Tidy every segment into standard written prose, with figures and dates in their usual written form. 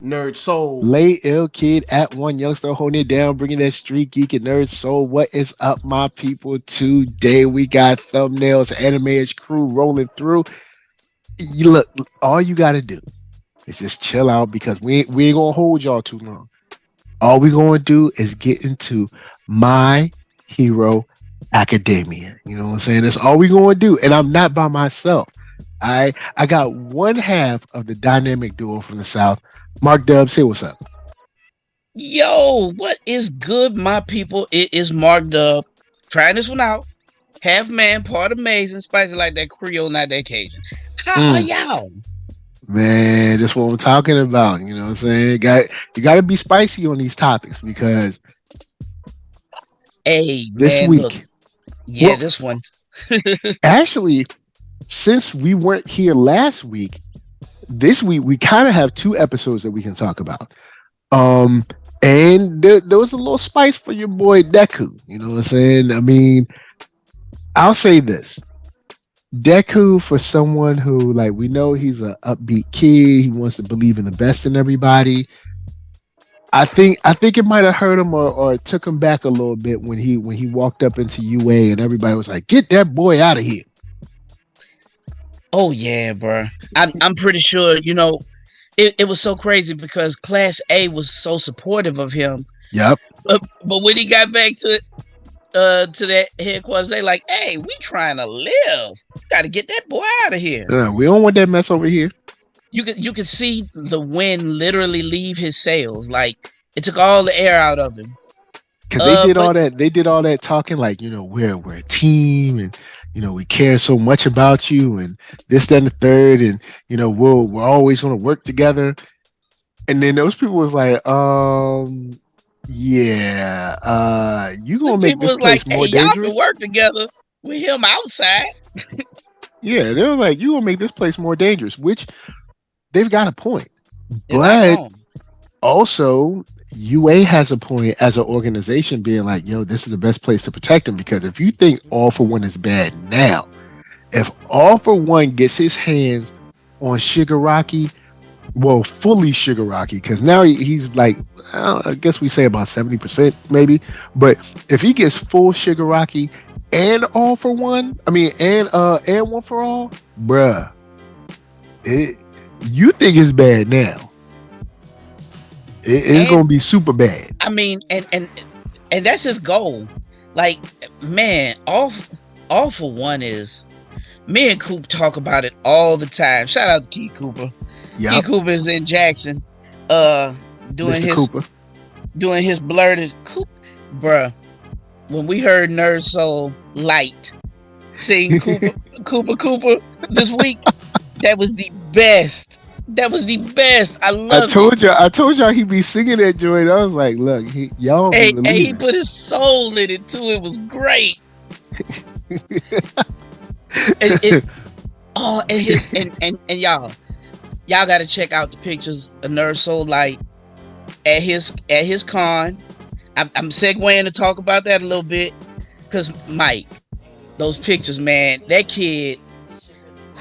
Nerd Soul. Lay ill kid at OneYoungsta holding it down, bringing that street geek and nerd soul. What is up, my people? Today we got thumbnails, animated crew rolling through. You look, all you got to do is just chill out because we ain't gonna hold y'all too long. All we gonna do is get into My Hero Academia. You know what I'm saying? That's all we gonna do. And I'm not by myself. I got one half of the dynamic duo from the South. Mark Dub, say what's up. Yo, what is good, my people? It is marked up. Trying this one out. Half man, part amazing, spicy like that Creole, not that Cajun. How are Mm. y'all? Man, that's what I'm talking about. You know what I'm saying? You got to be spicy on these topics because Hey, this man, look. week, Yeah, well, this one. actually, since we weren't here last week, this week we kind of have two episodes that we can talk about. Um, and there was a little spice for your boy Deku. You know what I'm saying? I mean, I'll say this: Deku, for someone who, like, we know he's an upbeat kid, he wants to believe in the best in everybody. I think it might have hurt him or took him back a little bit when he walked up into UA and everybody was like, "Get that boy out of here." Oh yeah, bro. I'm pretty sure, it was so crazy because Class A was so supportive of him. Yep. But when he got back to that headquarters, they like, hey, we trying to live. You gotta get that boy out of here. We don't want that mess over here. You could see the wind literally leave his sails. Like it took all the air out of him. Because they did But all that. They did all that talking, like, we're a team, and we care so much about you, and this, that, and the third, and we're always going to work together. And then those people was like, yeah, you the gonna make people this was like, place hey, more y'all can dangerous? work together with him outside. Yeah, they were like, you gonna make this place more dangerous, which they've got a point. They're not But wrong. also, UA has a point as an organization being like, yo, this is the best place to protect them, because if you think All for One is bad now, if All for One gets his hands on Shigaraki, well, fully Shigaraki, because now he's like, I guess we say about 70% maybe. But if he gets full Shigaraki and All for One, I mean, and One for All, bruh, it, you think it's bad now. It's And gonna be super bad. I mean, and that's his goal. Like, man, all for one is me and Coop talk about it all the time. Shout out to Keith Cooper. Keith Yep, Cooper is in Jackson, uh, doing Mr. his Cooper. doing his blurted Coop, bruh. When we heard NERDSoul Light sing Cooper this week, that was the best. That was the best. I loved it. I told y'all he be singing that joint. I was like, look, y'all don't be And he believing. put his soul in it too. It was great. It oh and his and y'all gotta check out the pictures of NERDSoul Light at his con. I'm segueing to talk about that a little bit because Mike, those pictures, man, that kid,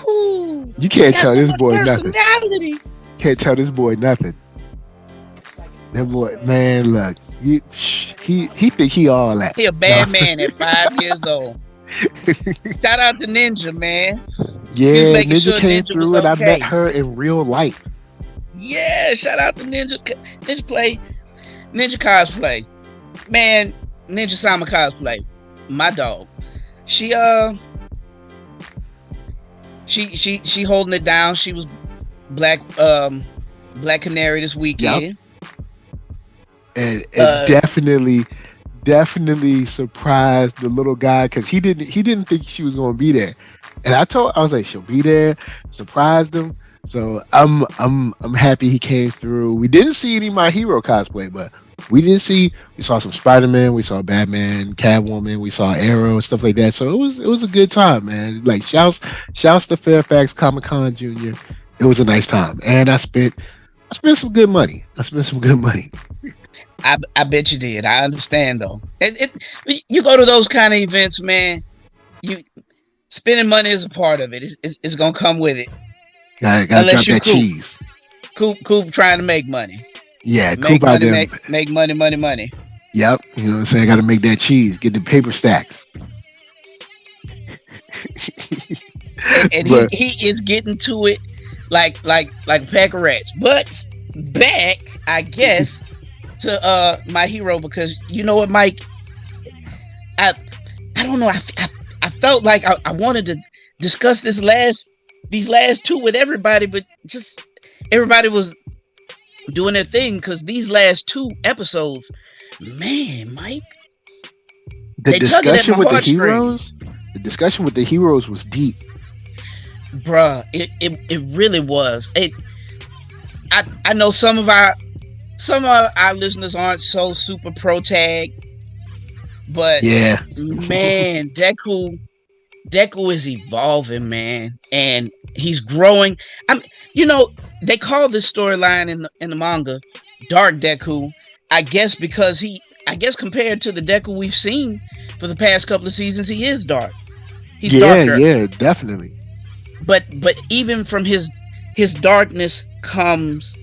whoo, You he can't got tell so this much boy nothing. personality. Can't tell this boy nothing. That boy, man, look, he think he all that. He a No. bad man at 5 years old. Shout out to Ninja, man. He was Yeah, making Ninja sure came Ninja was through, and I met okay. her in real life. Yeah, shout out to Ninja. Ninja cosplay. Man, Ninja Sama cosplay. My dog. She she holding it down. She was black Black Canary this Yep, weekend. and Uh definitely surprised the little guy because he didn't think she was gonna be there, and I was like, she'll be there. Surprised him. So I'm happy he came through. We didn't see any My Hero cosplay, but we saw some Spider-Man, we saw Batman, Catwoman, we saw Arrow, stuff like that. So it was a good time, man. Like, shouts to Fairfax Comic Con Junior. It was a nice time, and I spent some good money. I spent some good money. I bet you did. I understand though. You go to those kind of events, man. You spending money is a part of it. It's gonna come with it. Gotta Unless drop you that coop. cheese. Coop trying to make money. Yeah, Make Coop out money, there. make money, money, money. Yep. You know what I'm saying? Got to make that cheese. Get the paper stacks. And But he is getting to it like a pack of rats. But back, I guess, to my hero, because you know what, Mike? I I don't know. I felt like I wanted to discuss these last two with everybody, but just everybody was doing their thing, because these last two episodes, man, Mike, the they tugging at discussion my with the heartstrings, heroes, the discussion with the heroes was deep. bruh. It really was. I know some of our listeners aren't so super pro tag, but Yeah. man, Deku is evolving, man, and he's growing. You know, they call this storyline in the manga Dark Deku. I guess because I guess compared to the Deku we've seen for the past couple of seasons, he is dark. He's Yeah, darker. yeah, definitely. But even from his darkness comes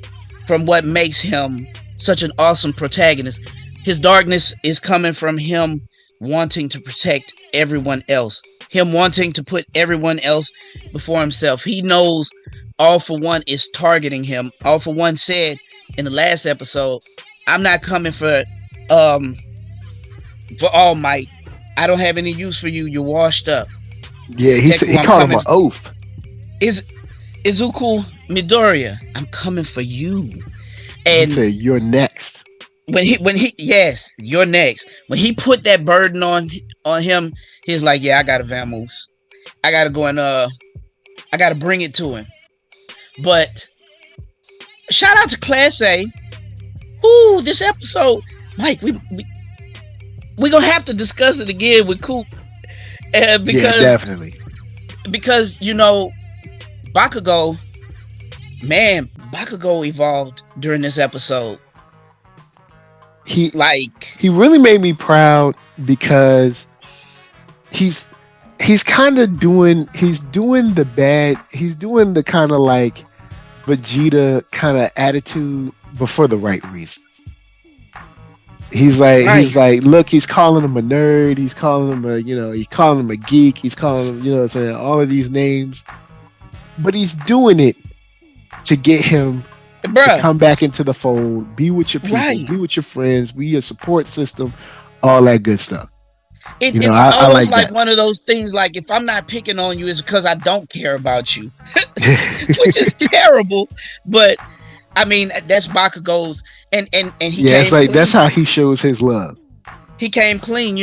from what makes him such an awesome protagonist. His darkness is coming from him wanting to protect everyone else. Him wanting to put everyone else before himself. He knows All For One is targeting him. All For One said in the last episode, "I'm not coming for All Might. I don't have any use for you. You're washed up. Yeah, Deku, he I'm called him coming. an oath. Is Izuku Midoriya, I'm coming for you." He And said, "You're next." when he yes, you're next. When he put that burden on him, he's like, "Yeah, I gotta vamoose. I gotta go and I gotta bring it to him." But shout out to Class A. Ooh, this episode, Mike, we gonna have to discuss it again with Coop, Yeah, because definitely. you know, Bakugo, man, Bakugo evolved during this episode. He Like, he really made me proud because he's kind of doing he's doing the kind of like Vegeta kind of attitude, but for the right reasons. right, Look, he's calling him a nerd, he's calling him he's calling him a geek, he's calling him, what I'm saying, all of these names, but he's doing it to get him to bruh, come back into the fold, be with your people, right. be with your friends, be your support system, all that good stuff. It's I almost like like that. one of those things. Like, if I'm not picking on you, it's because I don't care about you, which is terrible. But I mean, that's Bakugo's, and he Yeah, it's came like that's clean. how he shows his love. He came clean,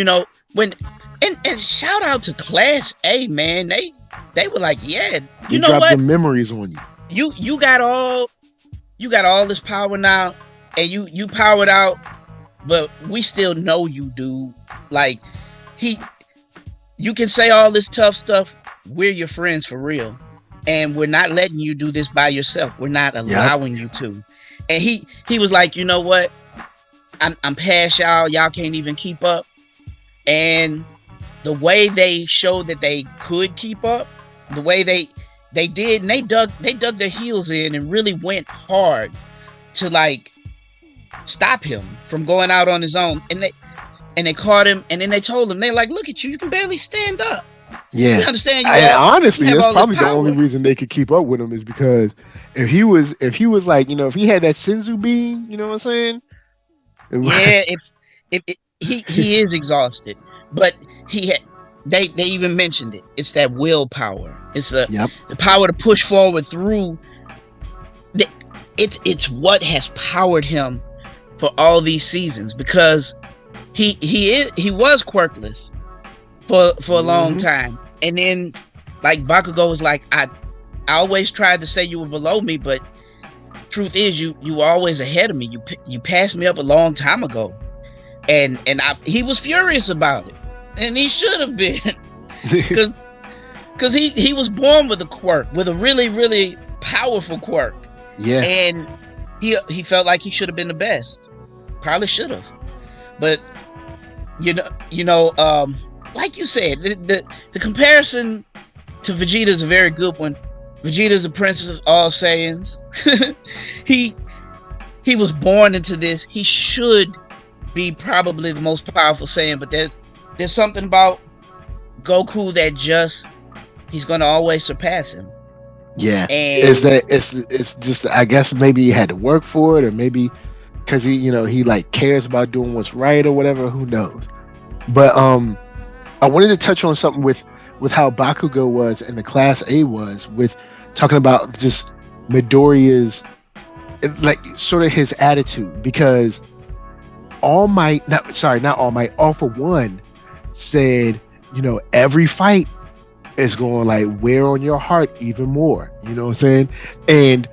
when and shout out to Class A, man. They were like, yeah, you He know dropped what? the memories on you. You got all this power now, and you powered out, but we still know you, dude. Like, you can say all this tough stuff. We're your friends for real, and we're not letting you do this by yourself. We're not allowing you to. And he was like, you know what? I'm past y'all. Y'all can't even keep up. And the way they showed that they could keep up, the way they did, and they dug their heels in and really went hard to like stop him from going out on his own. And they caught him, and then they told him, they're like, "Look at you, you can barely stand up. Yeah. We understand you And all. honestly, You have that's all this probably the only power." reason they could keep up with him is because if he was like, if he had that Senzu beam, you know what I'm saying? Yeah, if he is exhausted, but he had they even mentioned it. It's that willpower. It's Yep. the power to push forward through. It's what has powered him for all these seasons, because he was quirkless for a long time, and then like Bakugo was like, I always tried to say you were below me, but truth is you were always ahead of me. You passed me up a long time ago, and he was furious about it, and he should have been, because he was born with a quirk, with a really, really powerful quirk. Yeah. And he felt like he should have been the best. Probably should have. But like you said, the comparison to Vegeta is a very good one. Vegeta's the princess of all Saiyans. he he was born into this. He should be probably the most powerful Saiyan, but there's something about Goku that just he's gonna always surpass him. Yeah, And is that it's just I guess maybe he had to work for it, or maybe because he like cares about doing what's right or whatever. Who knows? But I wanted to touch on something with how Bakugo was and the Class A was with talking about just Midoriya's like sort of his attitude, because not All Might, All For One said, every fight is going to like wear on your heart even more. You know what I'm saying? And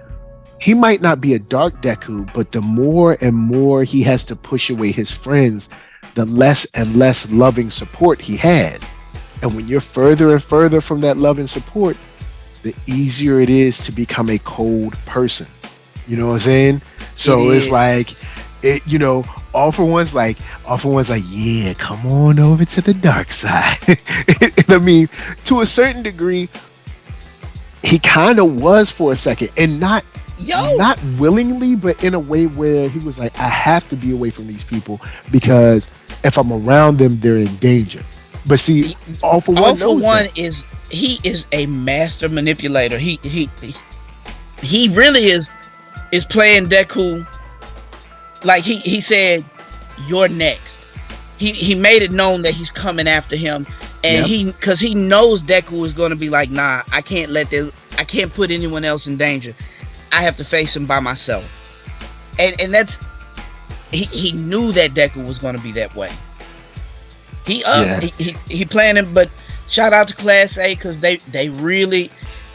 he might not be a dark Deku, but the more and more he has to push away his friends, the less and less loving support he has. And when you're further and further from that love and support, the easier it is to become a cold person. You know what I'm saying? So it's like, All For One's like, yeah, come on over to the dark side. And I mean, to a certain degree, he kind of was for a second, and not willingly, but in a way where he was like, I have to be away from these people because if I'm around them, they're in danger. But see, All For One is a master manipulator. He really is playing Deku like he said, you're next. He made it known that he's coming after him, and because he knows Deku is going to be like, nah, I can't put anyone else in danger. I have to face him by myself. And that's he knew that Deku was going to be that way. He planned him, but shout out to Class A because they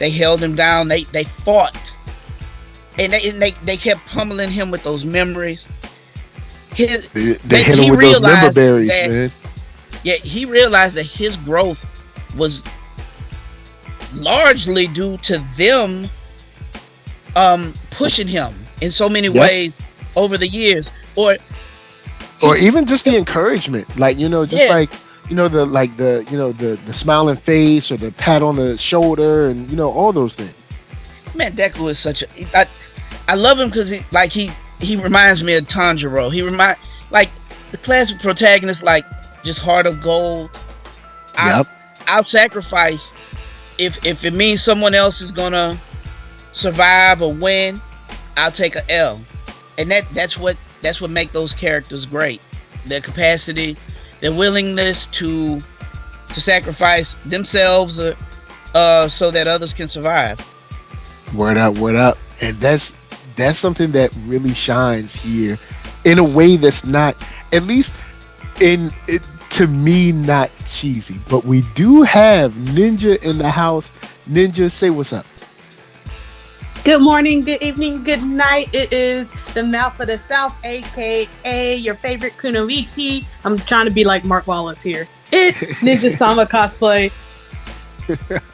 held him down. They fought, and they kept pummeling him with those memories. They hit him with those member berries, man. Yeah, he realized that his growth was largely due to them pushing him in so many ways over the years, or even just the encouragement, like like the smiling face or the pat on the shoulder, and all those things. Man, Deku is such a I love him because he reminds me of Tanjiro. He like the classic protagonist, like just heart of gold. I'll sacrifice if it means someone else is gonna survive or win. I'll take a L, and that's what make those characters great. Their capacity, their willingness to sacrifice themselves so that others can survive. Word up. And that's something that really shines here in a way that's not, at least to me, not cheesy. But we do have Ninja in the house. Ninja, say what's up. Good morning, good evening, good night. It is the Mouth of the South, aka your favorite Kunoichi. I'm trying to be like Mark Wallace here. It's Ninja Sama Cosplay.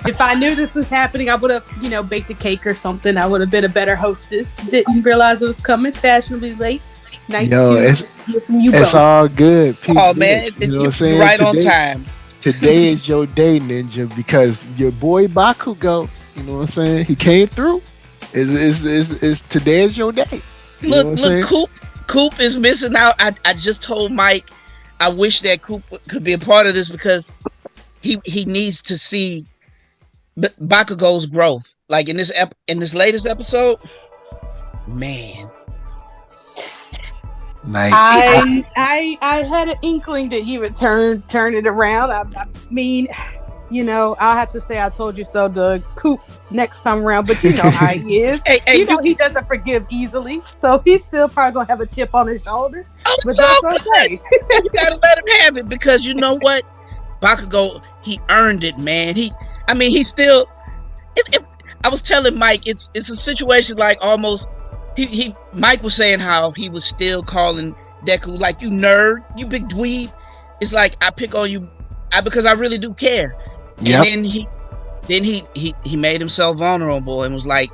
If I knew this was happening, I would have, baked a cake or something. I would have been a better hostess. Didn't realize it was coming. Fashionably late. Nice to hear from you both. It's all good. Oh man, you're right on time. Today is your day, Ninja, because your boy Bakugo, you know what I'm saying? He came through. Is today is your day. Look, Coop is missing out. I just told Mike I wish that Coop could be a part of this because he needs to see Bakugo's growth. Like in this latest episode, man. Nice. I had an inkling that he would turn it around. I mean, I'll have to say I told you so to Coop next time around, but you know how he is. He doesn't forgive easily, so he's still probably gonna have a chip on his shoulder. But that's okay. You gotta let him have it because you know what, Bakugo, he earned it, man. He still. I was telling Mike, it's a situation like almost. Mike was saying how he was still calling Deku like, you nerd, you big dweeb. It's like I pick on you because I really do care. Yep. And then he made himself vulnerable and was like,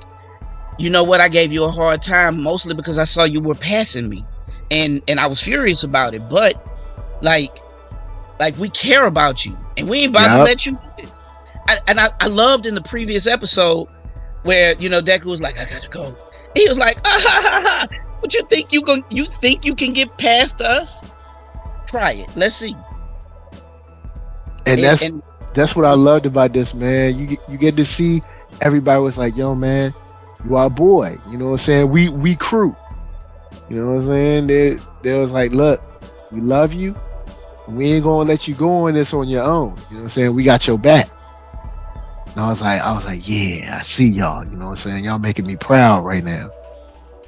you know what, I gave you a hard time mostly because I saw you were passing me, and I was furious about it. But like we care about you and we ain't about to let you do this. I loved in the previous episode where Deku was like, I gotta go. He was like, ah, ha, ha, ha. What you think you can get past us? Try it. Let's see. And that's what I loved about this, man. You get to see everybody was like, yo, man, you our boy. You know what I'm saying? We crew. You know what I'm saying? They was like, look, we love you. We ain't gonna let you go on this on your own. You know what I'm saying? We got your back. And I was like, yeah, I see y'all. You know what I'm saying? Y'all making me proud right now.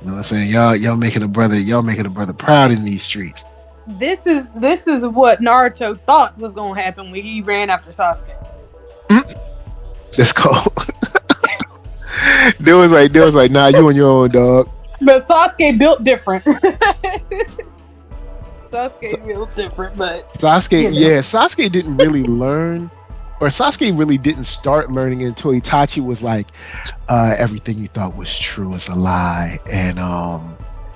You know what I'm saying? Y'all making a brother proud in these streets. This is what Naruto thought was gonna happen when he ran after Sasuke. That's cold. They was like, nah, you on your own, dog. But Sasuke built different. Built different, but Sasuke didn't really learn, or Sasuke really didn't start learning until Itachi was like, everything you thought was true is a lie, and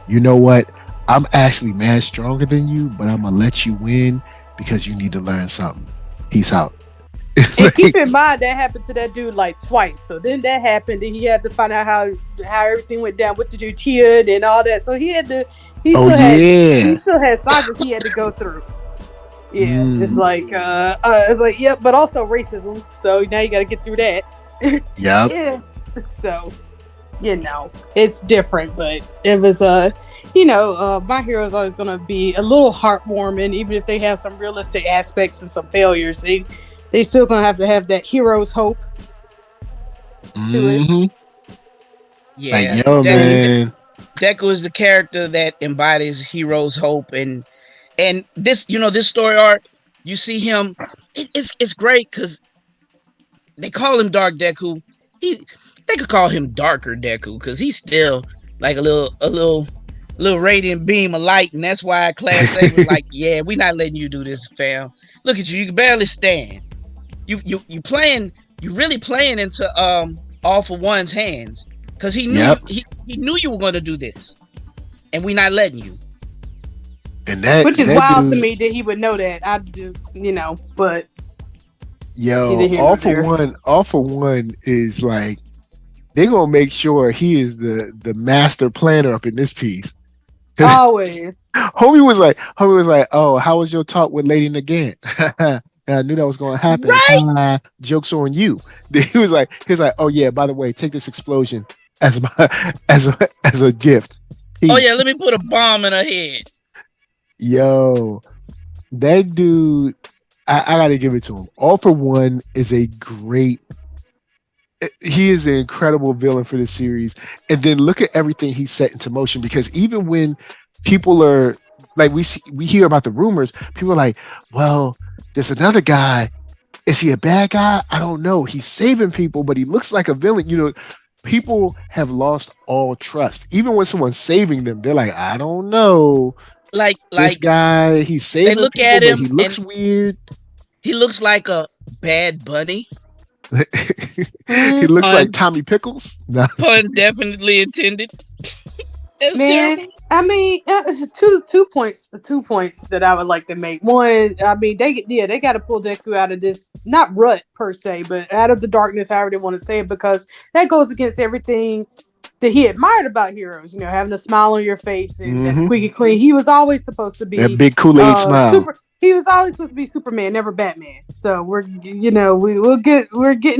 you know what? I'm actually mad stronger than you, but I'm gonna let you win because you need to learn something. Peace out. And keep in mind that happened to that dude like twice. So then that happened, and he had to find out how everything went down with the Uchiha and all that. So he had to. He still had sagas he had to go through. Yeah, it's like yep, but also racism. So now you got to get through that. Yeah. Yeah. So it's different, but it was My Hero is always going to be a little heartwarming, even if they have some realistic aspects and some failures. They still going to have that hero's hope to it. Yeah, like, yo, man. Deku is the character that embodies hero's hope, and this this story arc, you see him. It's great because they call him Dark Deku. They could call him Darker Deku because he's still like a little radiant beam of light, and that's why Class A was like, yeah, we're not letting you do this, fam. Look at you can barely stand. You really playing into All For One's hands because he knew he knew you were going to do this, and we're not letting you. And that, which is wild to me that he would know that. I just but All For One is like, they're gonna make sure he is the master planner up in this piece. Always. Homie was like, oh, how was your talk with Lady Nagant? I knew that was gonna happen. Right? Joke's on you. He was like, oh yeah, by the way, take this explosion as a gift. Peace. Oh yeah, let me put a bomb in her head. Yo, that dude, I gotta give it to him. All For One is he is an incredible villain for this series. And then look at everything he set into motion, because even when people are like, we hear about the rumors, people are like, well, there's another guy. Is he a bad guy? I don't know. He's saving people, but he looks like a villain. People have lost all trust. Even when someone's saving them, they're like, I don't know. Like this guy, he's saving look people, at him, but he looks weird. He looks like a bad bunny. He looks like Tommy Pickles. No. Pun definitely intended. That's terrible. I mean, two points that I would like to make. One, I mean, they got to pull Deku out of this, not rut per se, but out of the darkness, however they want to say it, because that goes against everything that he admired about heroes. Having a smile on your face and that squeaky clean. He was always supposed to be that big Kool-Aid smile. He was always supposed to be Superman, never Batman. So we're getting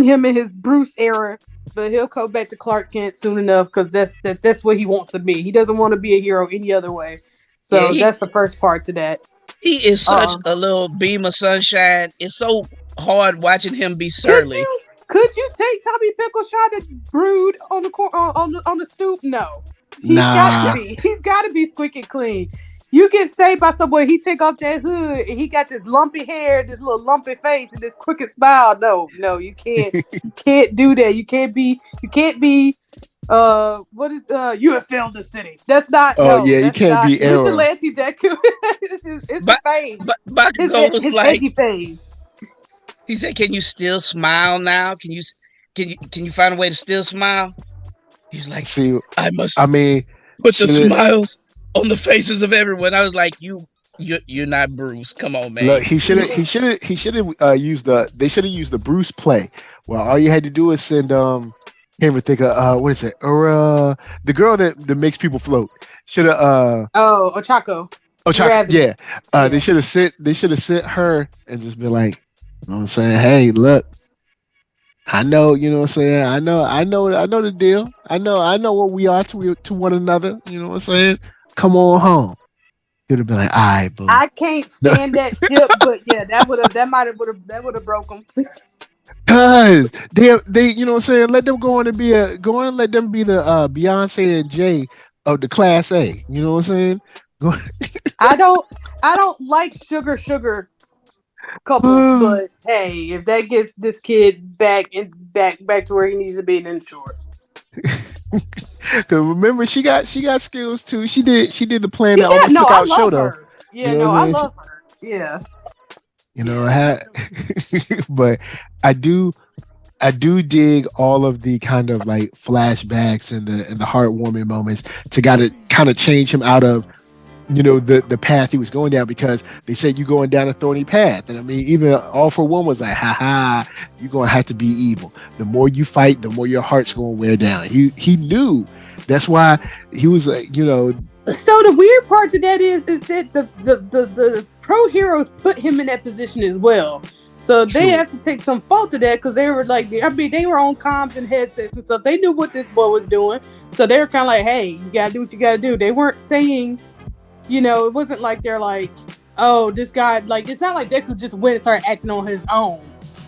him in his Bruce era. But he'll go back to Clark Kent soon enough, because that's what he wants to be. He doesn't want to be a hero any other way. So that's the first part to that. He is such a little beam of sunshine. It's so hard watching him be surly. Could you take Tommy Pickles try to brood on the stoop? No, he's got to be. He's got to be squeaky clean. You get saved by someone, he take off that hood and he got this lumpy hair, this little lumpy face, and this crooked smile. No, you can't. You can't do that. You can't be. What is you have failed the city? That's not. Oh yeah, you can't be Arrow. Vigilante Deku. it's a phase. Bakugo was his like, phase. He said, "Can you still smile now? Can you find a way to still smile?" He's like, "See, I must. I mean, put the smiles on the faces of everyone." I was like, you're not Bruce. Come on, man. Look, he should have used the Bruce play. Well, all you had to do is send Can't even think of what is it? Or the girl that makes people float. Should have Oh, Ochako. Gravity. Yeah. Yeah. They should have sent her and just been like, you know what I'm saying? Hey, look, I know, you know what I'm saying? I know the deal. I know what we are to one another. You know what I'm saying? Come on home. You'd have been like, all right, boo. I can't stand that ship, but yeah, that would have broke them. Cause they you know what I'm saying, let them go on and let them be the Beyonce and Jay of the class A. You know what I'm saying? Go I don't like sugar couples, but hey, if that gets this kid back to where he needs to be, then sure. Cause remember she got skills too. She did the plan that almost took out Shoto. Yeah, you know I love her. Yeah. You know, but I do dig all of the kind of like flashbacks and the heartwarming moments to kind of change him out of, you know, the path he was going down, because they said you going down a thorny path. And I mean, even All For One was like, ha, you're gonna have to be evil. The more you fight, the more your heart's gonna wear down. He knew. That's why he was like, you know. So the weird part to that is that the pro heroes put him in that position as well. So they have to take some fault to that, because they were like, I mean, they were on comms and headsets and stuff. They knew what this boy was doing. So they were kind of like, hey, you got to do what you got to do. They weren't saying, you know, it wasn't like they're like, oh, this guy, like, it's not like Deku just went and started acting on his own.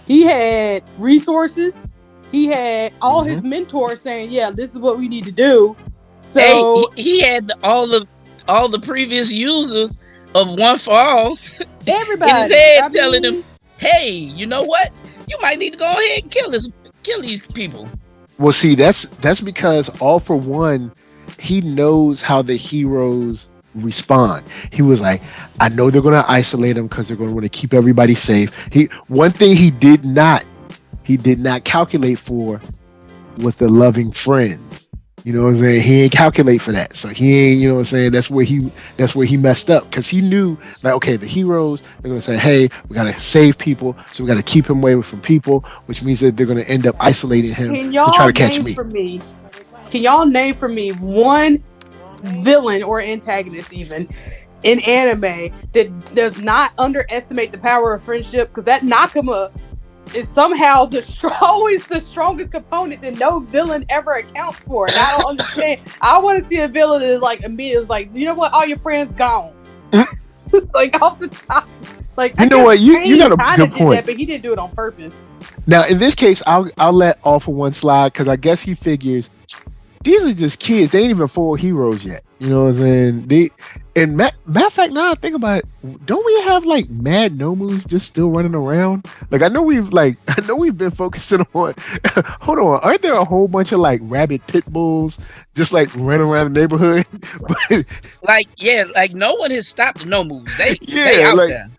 He had resources. He had all his mentors saying, yeah, this is what we need to do. So hey, he had all the previous users of One For All everybody in his head telling him, hey, you know what? You might need to go ahead and kill these people. Well, see, that's because All For One, he knows how the heroes respond. He was like, I know they're going to isolate them because they're going to want to keep everybody safe. One thing he did not calculate for was the loving friends. You know what I'm saying? He ain't calculate for that. So he ain't, you know what I'm saying? That's where he messed up, because he knew, like, okay, the heroes, they're going to say, hey, we got to save people. So we got to keep him away from people, which means that they're going to end up isolating him to try to catch me. Can y'all name for me one villain or antagonist even in anime that does not underestimate the power of friendship? Because that Nakama is somehow always the strongest component that no villain ever accounts for. And I don't understand. I want to see a villain that is like immediately is like, you know what, all your friends gone. Like off the top. Like, you know what, you got a good point. That, but he didn't do it on purpose. Now in this case, I'll let All For One slide, because I guess he figures these are just kids. They ain't even full heroes yet. You know what I'm saying? And matter of fact, now I think about it, don't we have like mad Nomus just still running around? Like I know we've been focusing on. Hold on, aren't there a whole bunch of like rabid pit bulls just like running around the neighborhood? like no one has stopped the Nomus. They out like, there.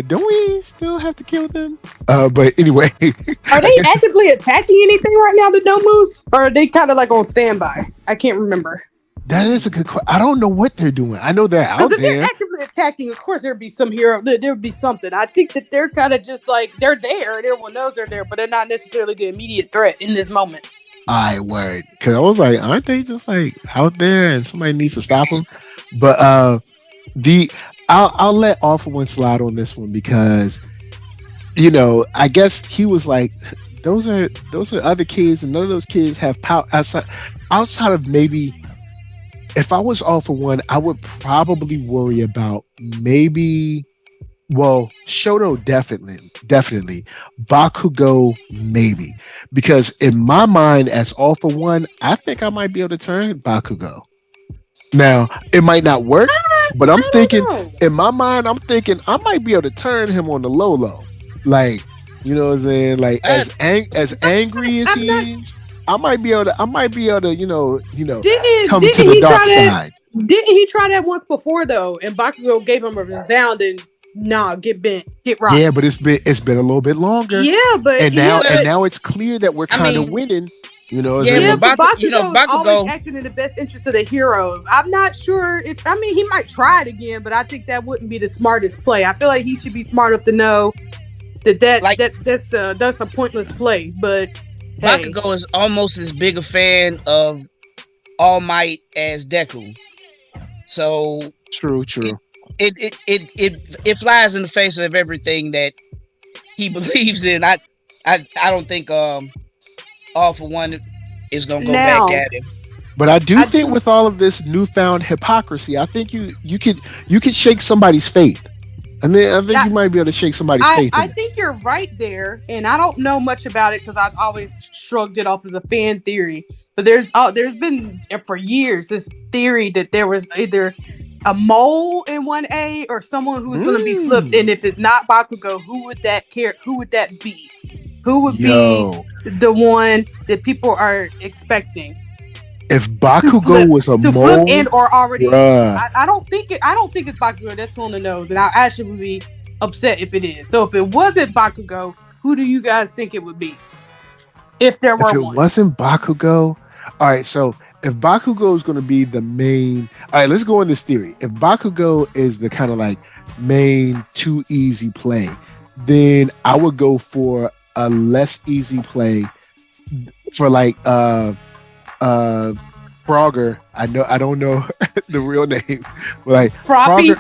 Don't we still have to kill them? But anyway, are they actively attacking anything right now, the Nomus? Or are they kind of like on standby? I can't remember. That is a good question. I don't know what they're doing. I know they're out there. If they're actively attacking, of course there'd be some hero. There'd be something. I think that they're kind of just like, they're there. Everyone knows they're there, but they're not necessarily the immediate threat in this moment. I word. Because I was like, aren't they just like out there and somebody needs to stop them? But I'll let All For One slide on this one, because, you know, I guess he was like, those are other kids, and none of those kids have power outside of maybe. If I was All For One, I would probably worry about maybe, well, Shoto definitely, Bakugo maybe, because in my mind as All For One, I think I might be able to turn Bakugo. Now it might not work, but I'm thinking in my mind, I'm thinking I might be able to turn him on the low, like, you know what I'm saying, like as angry as he is. I might be able to, you know, come to the dark side. Didn't he try that once before though? And Bakugo gave him a resounding, get bent, get rocked. Yeah, but it's been a little bit longer. Yeah, but now it's clear that we're kind of winning. You know, but Bakugo always acting in the best interest of the heroes. I'm not sure if he might try it again, but I think that wouldn't be the smartest play. I feel like he should be smart enough to know that's a pointless play, but. Hey, Bakugo is almost as big a fan of All Might as Deku. So True, it true. it flies in the face of everything that he believes in. I don't think All for One is gonna go back now at him. But I do I think do. with all of this newfound hypocrisy, I think you could shake somebody's faith. And then I think I, you might be able to shake somebody's faith I in it. think you're right there, and I don't know much about it because I've always shrugged it off as a fan theory. But there's been for years this theory that there was either a mole in 1A or someone who was going to be flipped, and Mm. if it's not Bakugo, who would that be? Who would be Yo, the one that people are expecting if to Bakugo flip was a to flip mole, and or already? bruh, I don't think it's Bakugo that's on the nose, and I actually would be upset if it is. So if it wasn't Bakugo, who do you guys think it would be if there if were it one? wasn't Bakugo, all right, so if Bakugo is going to be the main, all right, let's go on this theory. If Bakugo is the kind of like main too easy play, then I would go for a less easy play for like uh Frogger. I don't know the real name, but like Froppy.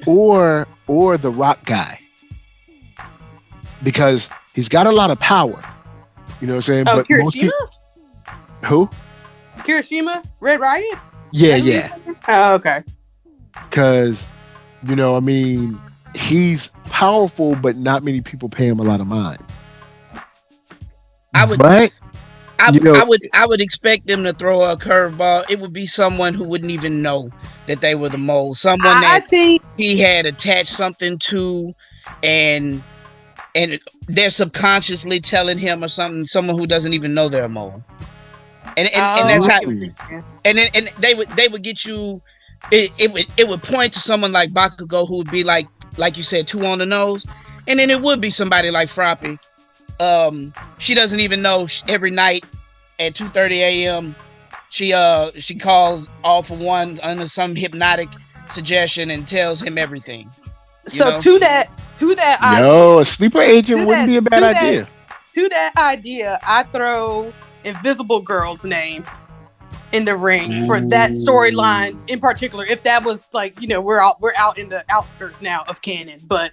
Frogger or the Rock guy because he's got a lot of power. You know what I'm saying? Oh, But most Kirishima. people who? Kirishima. Red Riot. Yeah, yeah. Oh, okay. Because I mean, he's powerful, but not many people pay him a lot of mind. I would But you know, I would expect them to throw a curveball. It would be someone who wouldn't even know that they were the mole. Someone I that think he had attached something to, and they're subconsciously telling him or something. Someone who doesn't even know they're a mole. And I that's how. get what you're saying. And they would get you. It would point to someone like Bakugo who would be like you said, too on the nose, and then it would be somebody like Froppy. She doesn't even know every night at 2:30 a.m. She calls All for One under some hypnotic suggestion and tells him everything. So to that a sleeper agent wouldn't be a bad idea. To that idea, I throw Invisible Girl's name in the ring for that storyline in particular. If that was like, we're out in the outskirts now of canon, but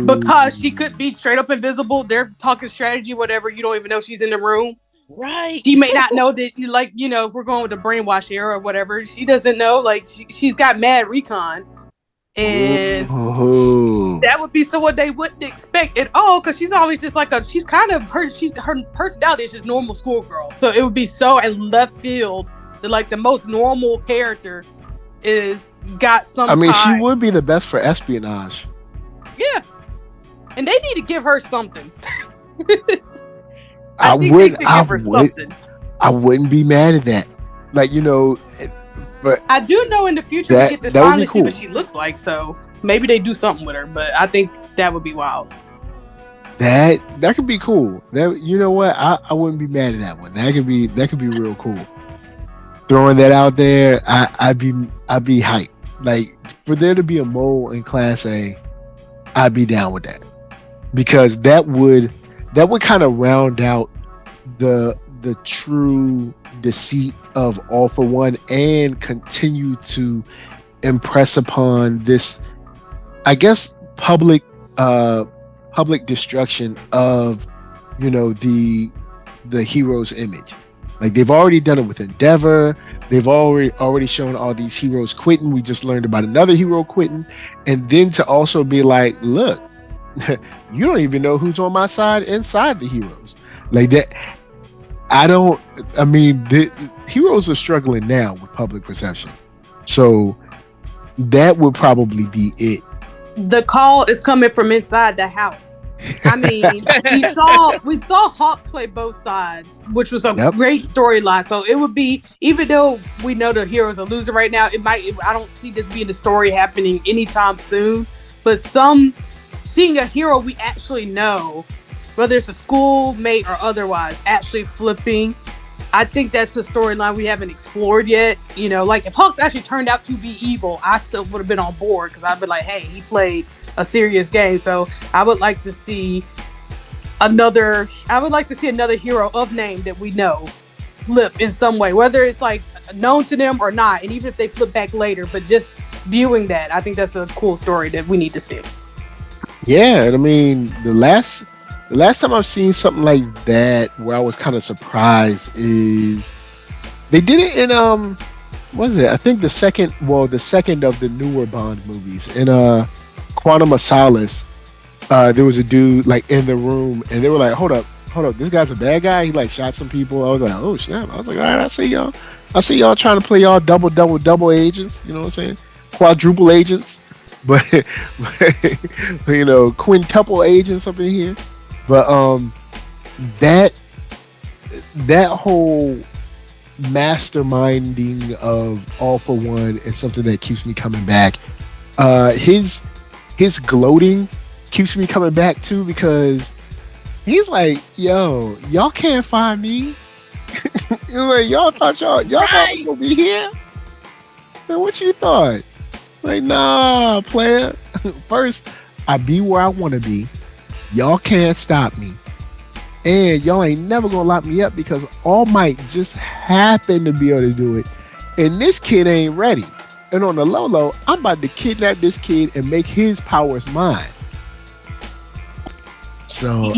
because she could be straight up invisible, they're talking strategy, whatever. You don't even know she's in the room. Right. She may not know that, if we're going with the brainwash era or whatever, she doesn't know. Like she's got mad recon. And that would be someone they wouldn't expect at all, because she's always just like she's kind of her personality is just normal schoolgirl. So it would be so at left field that like the most normal character is got some. I mean, she would be the best for espionage. Yeah, and they need to give her something. I something. I wouldn't be mad at that. Like, but I do know in the future we get to finally see what she looks like, so maybe they do something with her, but I think that would be wild. That could be cool. That, you know what? I wouldn't be mad at that one. That could be real cool. Throwing that out there, I'd be hyped. Like, for there to be a mole in Class A, I'd be down with that. Because that would kind of round out the true deceit of All for One and continue to impress upon this, I guess, public destruction of the hero's image. Like, they've already done it with Endeavor. They've already shown all these heroes quitting. We just learned about another hero quitting, and then to also be like, look, you don't even know who's on my side inside the heroes. Like that. The heroes are struggling now with public perception. So that would probably be it. The call is coming from inside the house. I mean, we saw Hawks play both sides, which was a great storyline. So it would be, even though we know the heroes are losing right now, I don't see this being the story happening anytime soon. But seeing a hero we actually know, whether it's a schoolmate or otherwise, actually flipping, I think that's a storyline we haven't explored yet. Like if Hawks actually turned out to be evil, I still would have been on board, because I'd be like, hey, he played a serious game. So I would like to see I would like to see another hero of name that we know flip in some way, whether it's like known to them or not, and even if they flip back later, but just viewing that, I think that's a cool story that we need to see. Yeah, and I mean the last time I've seen something like that where I was kind of surprised is they did it in what is it? I think the second of the newer Bond movies in Quantum of Solace. There was a dude like in the room, and they were like, hold up, this guy's a bad guy. He like shot some people. I was like, oh snap. I was like, all right, I see y'all trying to play y'all double agents. You know what I'm saying? Quadruple agents, but you know, quintuple agents up in here. But that whole masterminding of All for One is something that keeps me coming back. His gloating keeps me coming back too, because he's like, yo, y'all can't find me. He's like, y'all thought was gonna be here? Man, what you thought? Like, nah, player. First, I be where I want to be. Y'all can't stop me. And y'all ain't never gonna lock me up because All Might just happened to be able to do it. And this kid ain't ready. And on the low, I'm about to kidnap this kid and make his powers mine. So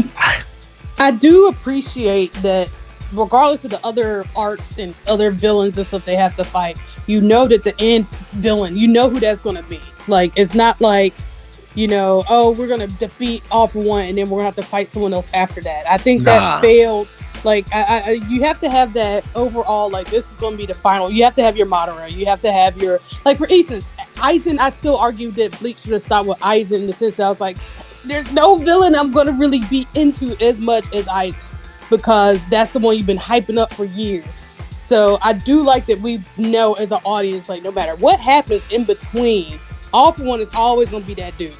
I do appreciate that regardless of the other arcs and other villains and stuff they have to fight, you know that the end villain, you know who that's going to be. Like, it's not like, you know, oh, we're going to defeat All for One and then we're going to have to fight someone else after that. I think that failed. Like, you have to have that overall, like, this is going to be the final. You have to have your Madara. You have to have your, like, for instance, Aizen, I still argue that Bleach should have stopped with Aizen in the sense that I was like, there's no villain I'm going to really be into as much as Aizen, because that's the one you've been hyping up for years. So I do like that we know as an audience, like, no matter what happens in between, All for One is always going to be that dude.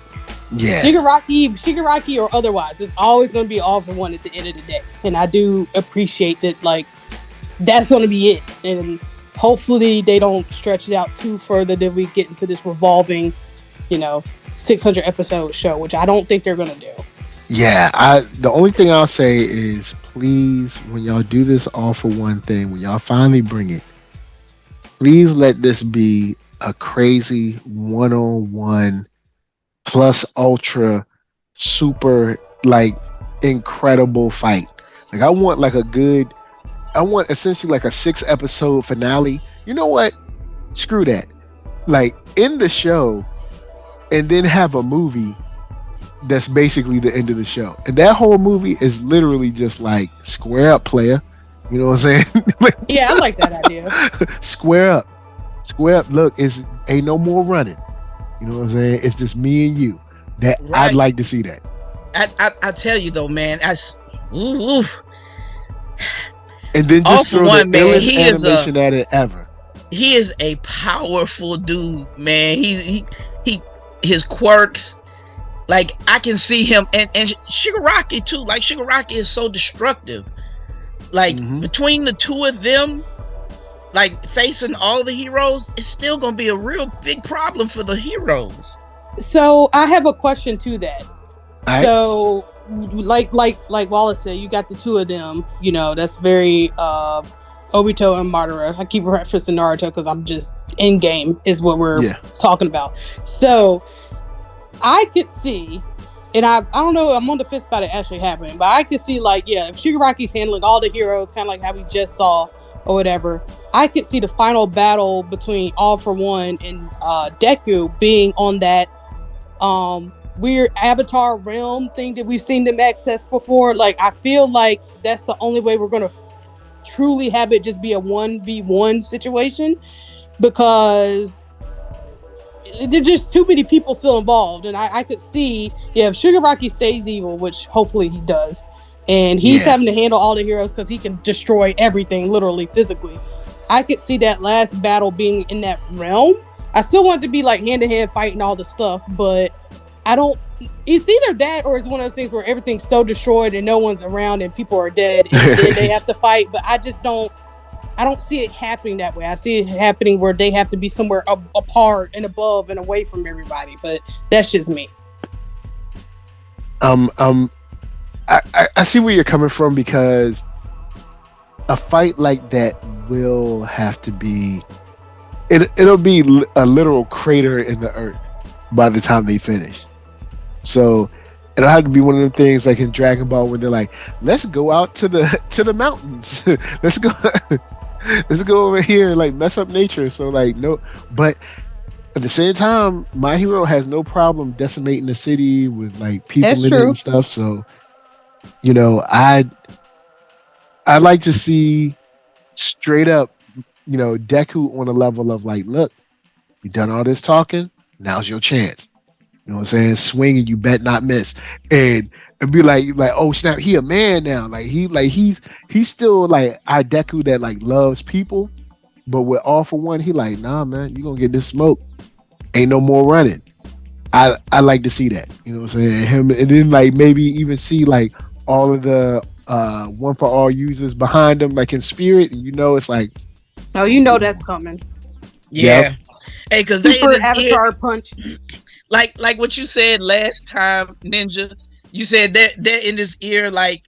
Yeah. Shigaraki or otherwise, it's always going to be All for One at the end of the day. And I do appreciate that, like, that's going to be it. And hopefully they don't stretch it out too further that we get into this revolving, you know, 600 episode show, which I don't think they're going to do. Yeah, the only thing I'll say is, please, when y'all do this All for One thing, when y'all finally bring it, please let this be a crazy one-on-one plus ultra super, like, incredible fight. Like, I want essentially like a 6-episode finale. You know what? Screw that. Like, end the show and then have a movie that's basically the end of the show. And that whole movie is literally just like, square up, player. You know what I'm saying? Yeah, I like that idea. Square up. Look, ain't no more running. You know what I'm saying? It's just me and you. That right. I'd like to see that. I tell you though, man. And then just throw the illest animation at it ever. He is a powerful dude, man. He his quirks, like, I can see him, and Shigaraki too. Like, Shigaraki is so destructive. Like, between the two of them, like, facing all the heroes, it's still gonna be a real big problem for the heroes. So I have a question to that. Right. So, like Wallace said, you got the two of them. You know, that's very Obito and Madara. I keep referencing Naruto because I'm just in game is what we're talking about. So I could see, and I don't know, I'm on the fence about it actually happening, but I could see, like, if Shigaraki's handling all the heroes, kind of like how we just saw or whatever, I could see the final battle between All for One and Deku being on that weird Avatar realm thing that we've seen them access before. Like, I feel like that's the only way we're going to truly have it just be a 1v1 situation, because there's just too many people still involved. And I could see, if Shigaraki stays evil, which hopefully he does, and he's having to handle all the heroes because he can destroy everything, literally, physically, I could see that last battle being in that realm. I still want it to be like hand-to-hand fighting all the stuff, but I don't, it's either that or it's one of those things where everything's so destroyed and no one's around and people are dead and then they have to fight. But I don't see it happening that way. I see it happening where they have to be somewhere apart and above and away from everybody. But that's just me. I see where you're coming from, because a fight like that will have to be it'll be a literal crater in the earth by the time they finish. So it'll have to be one of the things like in Dragon Ball where they're like, let's go out to the mountains. let's go over here and like mess up nature. So like no, but at the same time, my hero has no problem decimating the city with like people That's in it true. and stuff. So, I'd like to see straight up, Deku on a level of like, look, you done all this talking, now's your chance. You know what I'm saying? Swing and you bet not miss. And be like, oh snap, he a man now. He's still like our Deku that like loves people, but with All For One, he like, nah man, you gonna get this smoke. Ain't no more running. I like to see that. You know what I'm saying? Him, and then like maybe even see like all of the One For All users behind him, like in spirit, and it's like, oh, that's coming. Yeah. Yep. Hey, because they Super Avatar punch. like what you said last time, Ninja. You said they're in his ear like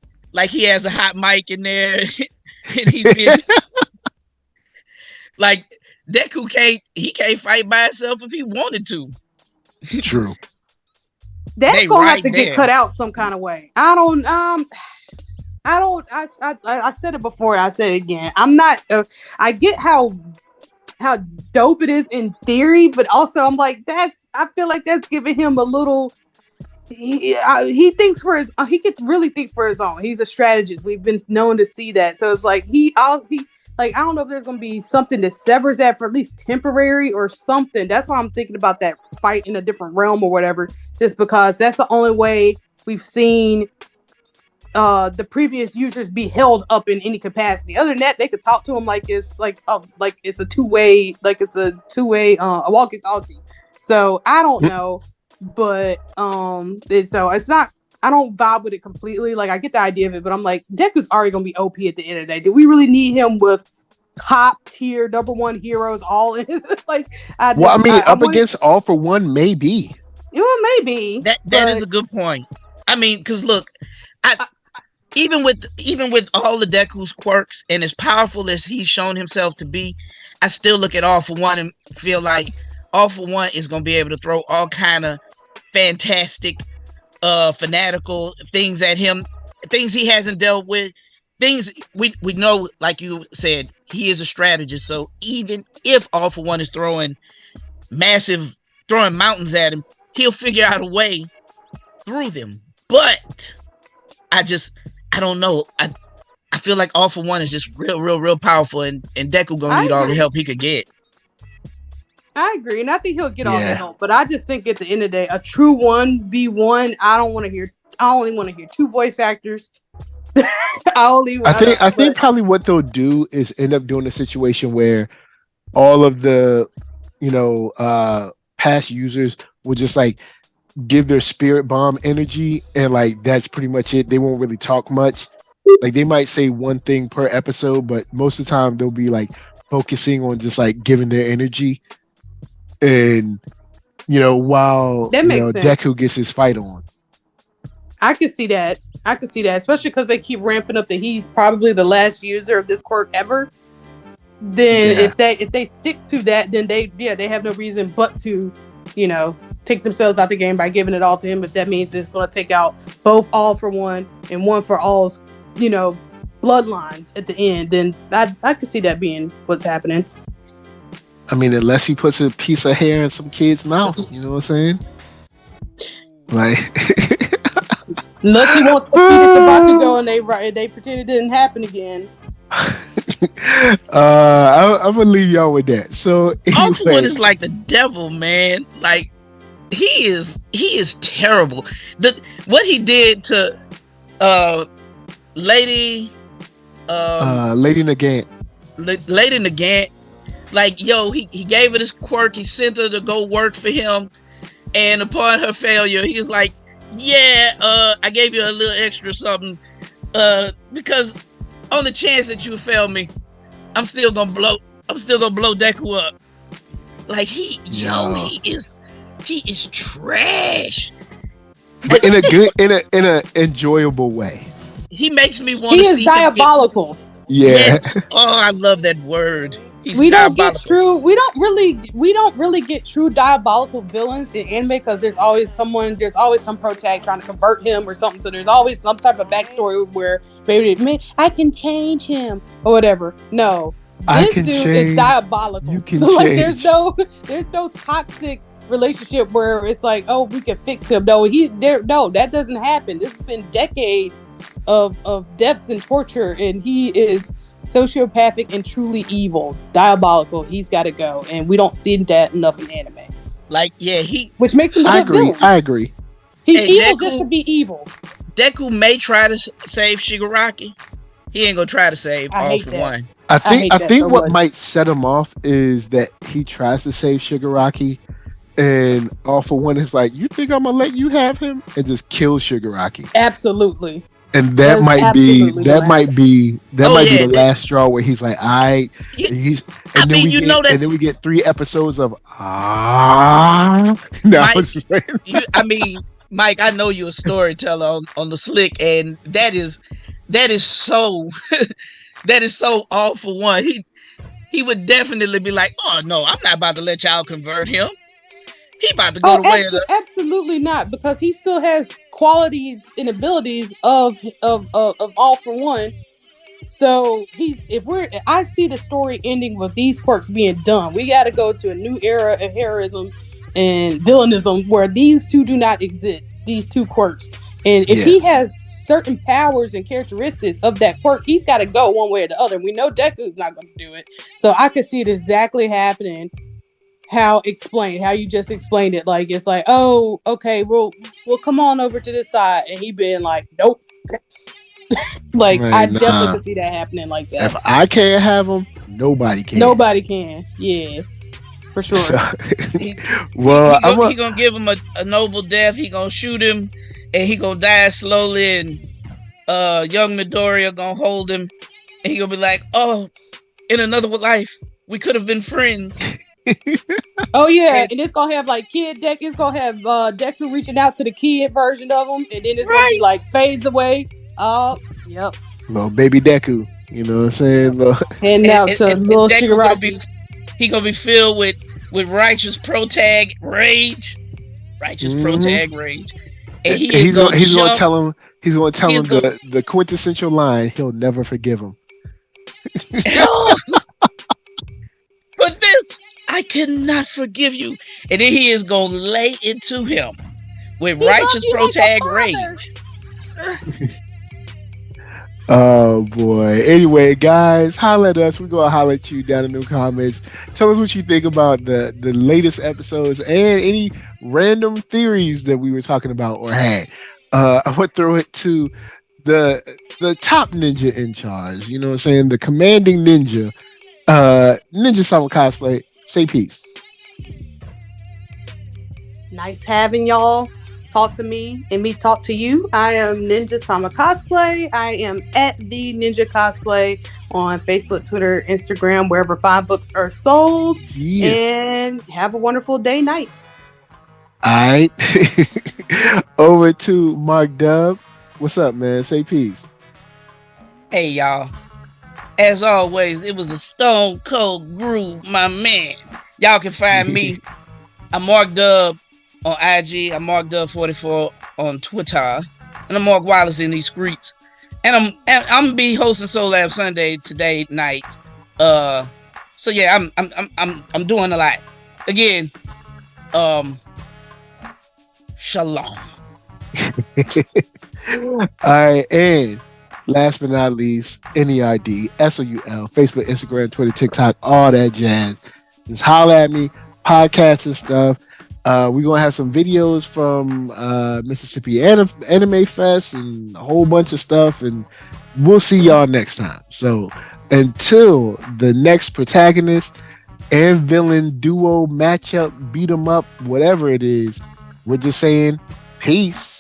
he has a hot mic in there, and he's being like Deku can't fight by himself if he wanted to. True. That's They gonna right have to there. get cut out some kind of way. I said it before. I said it again. I'm not. I get how dope it is in theory, but also I'm like, I feel like that's giving him a little. He thinks for his. He could really think for his own. He's a strategist. We've been known to see that. So it's like like, I don't know if there's gonna be something that severs that for at least temporary or something. That's why I'm thinking about that fight in a different realm or whatever. Just because that's the only way we've seen the previous users be held up in any capacity. Other than that, they could talk to him like it's a two-way, a walkie-talkie. So I don't know, but it's not. I don't vibe with it completely. Like I get the idea of it, but I'm like, Deku's already gonna be OP at the end of the day. Do we really need him with top tier #1 heroes all in? Against All For One, maybe. Maybe that is a good point. I mean, because look, even with all the Deku's quirks and as powerful as he's shown himself to be, I still look at All For One and feel like All For One is gonna be able to throw all kind of fantastic, fanatical things at him, things he hasn't dealt with, things we know, like you said, he is a strategist. So even if All For One is throwing mountains at him, he'll figure out a way through them. But I don't know. I feel like All For One is just real powerful, and Deku gonna need all the help he could get. I agree, and I think he'll get all the help. But I just think at the end of the day, a true 1v1, I only want to hear 2 voice actors. I think probably what they'll do is end up doing a situation where all of the past users will just like give their spirit bomb energy, and like that's pretty much it. They won't really talk much. Like they might say one thing per episode, but most of the time they'll be like focusing on just like giving their energy. And while Deku gets his fight on. I could see that, especially because they keep ramping up that he's probably the last user of this quirk ever. Then if they stick to that, then they have no reason but to, take themselves out the game by giving it all to him. If that means it's going to take out both All For One and One For All's, bloodlines at the end, then I could see that being what's happening. I mean, unless he puts a piece of hair in some kid's mouth, you know what I'm saying? Like, unless he wants to feed it to Bakugo and they pretend it didn't happen again. I'm gonna leave y'all with that. So All For One is like the devil, man. Like he is terrible. What he did to Lady Nagant. Lady Nagant. Like, he gave her this quirk. He sent her to go work for him. And upon her failure, he was like, I gave you a little extra something. Because on the chance that you fail me, I'm still gonna blow Deku up. Like he is trash. but in a good, in a enjoyable way. He makes me want He to is see him get. diabolical. Yeah, Yes. Oh, I love that word. He's We don't get diabolical. true. We don't really get true diabolical villains in anime because there's always someone. There's always some protag trying to convert him or something. So there's always some type of backstory where maybe I can change him or whatever. No, I this can dude change. is diabolical. You can like change. there's no toxic relationship where it's like, oh, we can fix him. No, he's there. No, that doesn't happen. This has been decades of deaths and torture, and he is sociopathic and truly evil, diabolical. He's got to go, and we don't see that enough in anime, Like, yeah, which makes him a I good agree. villain. I agree. He's Hey, evil Deku- just to be evil. Deku may try to save Shigaraki. He ain't gonna try to save I All hate for that. One. I hate that think so what much. might set him off is that he tries to save Shigaraki, and All for One is like, "You think I'm gonna let you have him?" and just kill Shigaraki. Absolutely. And That's that might absolutely be gonna Oh, the yeah, last straw where he's like, "I," Yeah, he's, I and then mean, we you get, know and that's then we get 3 episodes of ah. Now Mike. it's I mean, Mike, I know you're a storyteller on the slick, and that is so that is so All for One. He would definitely be like, "Oh no, I'm not about to let y'all convert him. He about to go the way of the." Absolutely not, because he still has qualities and abilities of All for One. So I see the story ending with these quirks being done. We got to go to a new era of heroism and villainism where these two do not exist. These two quirks, and if yeah. he has certain powers and characteristics of that quirk, he's got to go one way or the other. We know Deku's not going to do it, so I could see it exactly happening. How you just explained it. Like, it's like, oh, okay, we'll come on over to this side, and he been like, nope. Like, I Man, definitely nah. could see that happening like that. If I can't have him, nobody can. Nobody can. Yeah, for sure. So, He, well, he gonna give him a noble death. He gonna shoot him, and he gonna die slowly. And young Midoriya gonna hold him, and he gonna be like, "Oh, in another life, we could have been friends." Oh yeah, and it's gonna have like kid Deku. It's gonna have Deku reaching out to the kid version of him, and then it's gonna be like fades away. Oh, yep. Little baby Deku, you know what I'm saying? And now to little Deku Shigaraki. He gonna be filled with righteous protag rage, protag rage, and he's gonna tell him gonna- the quintessential line. He'll never forgive him. For this, I cannot forgive you. And then he is gonna lay into him with righteous protag rage. Oh boy. Anyway, guys, holla at us. We're gonna holla at you down in the comments. Tell us what you think about the latest episodes and any random theories that we were talking about or had. I would throw it to the top ninja in charge. You know what I'm saying? The commanding ninja. Ninja Summer Cosplay. Say peace. Nice having y'all talk to me and me talk to you. I am Ninja Sama Cosplay. I am at the Ninja Cosplay on Facebook, Twitter, Instagram, wherever fine books are sold. Yeah. And have a wonderful day, night. All right. Over to Mark Dub. What's up, man? Say peace. Hey, y'all. As always, it was a stone cold groove, my man. Y'all can find me. I'm Mark Dub on IG. I'm Mark Dub 44 on Twitter, and I'm Mark Wallace in these streets. And I'm gonna be hosting Soul Lab Sunday today night. So yeah, I'm doing a lot. Again, shalom. All right, and last but not least, NERD, SOUL, Facebook, Instagram, Twitter, TikTok, all that jazz. Just holler at me, podcasts and stuff. We're gonna have some videos from Mississippi Anime Fest and a whole bunch of stuff, and we'll see y'all next time. So until the next protagonist and villain duo matchup, beat 'em up, whatever it is, we're just saying peace.